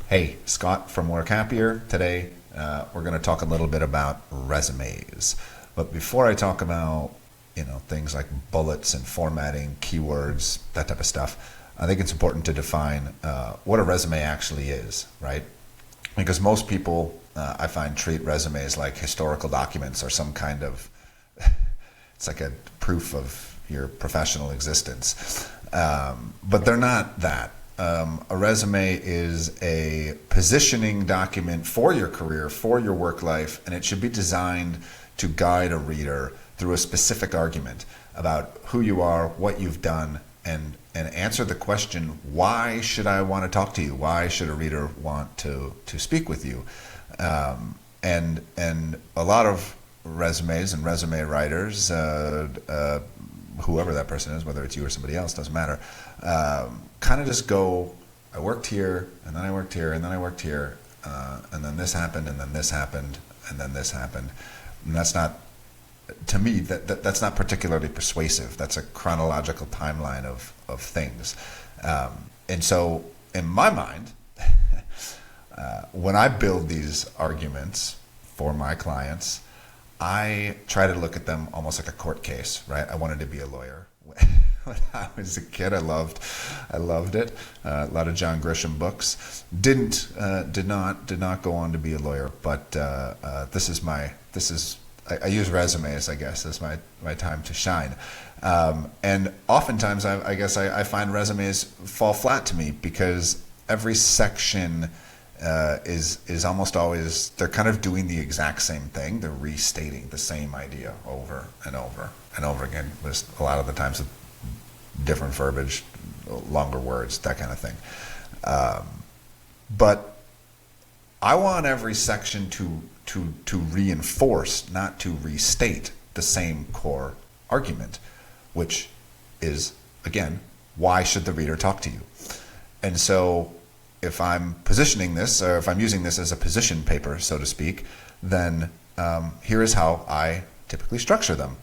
Hey, Scott from Work Happier. Today, we're going to talk a little bit about resumes. But before I talk about, things like bullets and formatting, keywords, that type of stuff, I think it's important to define what a resume actually is, right? Because most people, I find, treat resumes like historical documents or some kind of, it's like a proof of your professional existence. But they're not that. A resume is a positioning document for your career, for your work life, and it should be designed to guide a reader through a specific argument about who you are, what you've done, and answer the question, why should I want to talk to you? Why should a reader want to speak with you? And a lot of resumes and resume writers, whoever that person is, whether it's you or somebody else, doesn't matter, kind of just go, I worked here, and then I worked here, and then I worked here, and then this happened, and then this happened, and then this happened. And that's not, to me, that's not particularly persuasive. That's a chronological timeline of things. And so, in my mind, when I build these arguments for my clients, I try to look at them almost like a court case, right? I wanted to be a lawyer. When I was a kid, I loved it. A lot of John Grisham books. Did not go on to be a lawyer, but I use resumes, I guess, as my time to shine. And oftentimes, I find resumes fall flat to me because every section is almost always, they're kind of doing the exact same thing. They're restating the same idea over and over and over again, with a lot of the times with different verbiage, longer words, that kind of thing. But I want every section to reinforce, not to restate the same core argument, which is, again, why should the reader talk to you? And so if I'm positioning this, or if I'm using this as a position paper, so to speak, then here is how I typically structure them.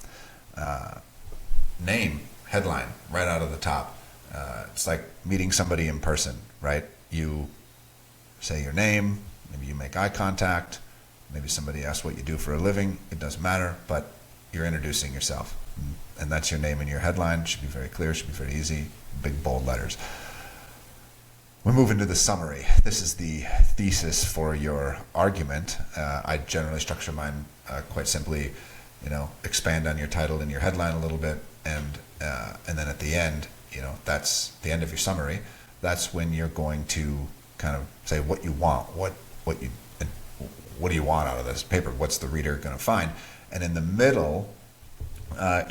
Name, headline, right out of the top. It's like meeting somebody in person, right? You say your name, maybe you make eye contact, maybe somebody asks what you do for a living, it doesn't matter, but you're introducing yourself. And that's your name in your headline. It should be very clear, it should be very easy, big bold letters. We move into the summary. This is the thesis for your argument. I generally structure mine quite simply, expand on your title and your headline a little bit, and then at the end, that's the end of your summary. That's when you're going to kind of say what you want, what do you want out of this paper? What's the reader going to find? And in the middle,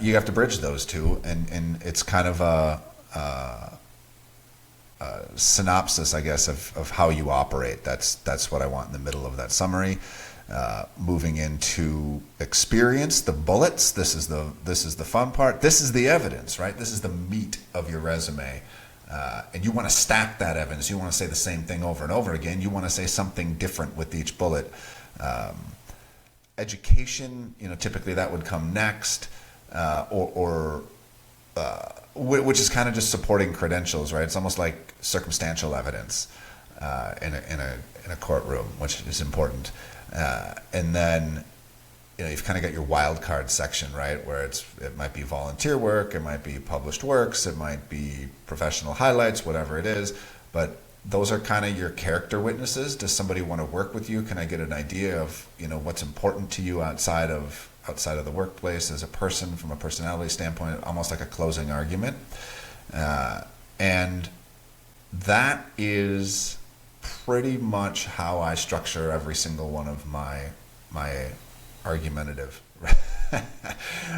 you have to bridge those two, and it's kind of a synopsis, I guess, of how you operate. That's what I want in the middle of that summary. Moving into experience, the bullets. This is the fun part. This is the evidence, right? This is the meat of your resume, and you want to stack that evidence. You want to say the same thing over and over again. You want to say something different with each bullet. Education, typically that would come next, which is kind of just supporting credentials, right? It's almost like circumstantial evidence in a courtroom, which is important. And then, you've kind of got your wild card section, right? Where it might be volunteer work, it might be published works, it might be professional highlights, whatever it is. But those are kind of your character witnesses. Does somebody want to work with you? Can I get an idea of, what's important to you outside of the workplace as a person, from a personality standpoint, almost like a closing argument. And that is pretty much how I structure every single one of my argumentative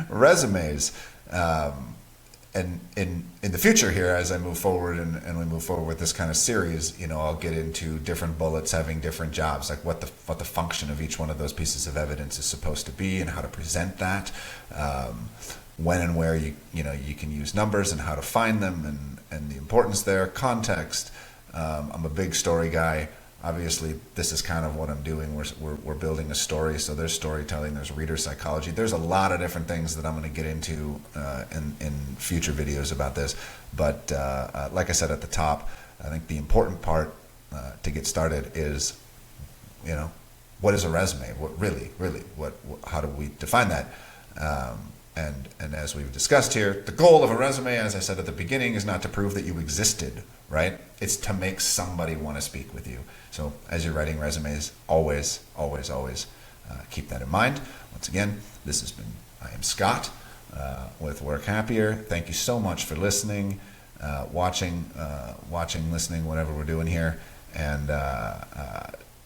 resumes. And in the future here, as I move forward and we move forward with this kind of series, I'll get into different bullets having different jobs, like what the function of each one of those pieces of evidence is supposed to be and how to present that, when and where you can use numbers and how to find them, and the importance there, context. I'm a big story guy. Obviously, this is kind of what I'm doing. We're building a story, so there's storytelling, there's reader psychology. There's a lot of different things that I'm going to get into in future videos about this. But like I said at the top, I think the important part to get started is, what is a resume? What really, how do we define that? And as we've discussed here, the goal of a resume, as I said at the beginning, is not to prove that you existed, right? It's to make somebody want to speak with you. So as you're writing resumes, always keep that in mind. Once again, I am Scott with Work Happier. Thank you so much for listening, watching, listening, whatever we're doing here. And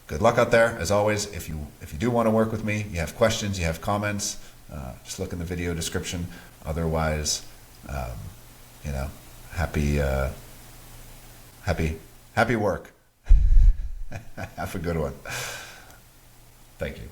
good luck out there. As always, if you do want to work with me, you have questions, you have comments, just look in the video description. Otherwise, happy work. Have a good one. Thank you.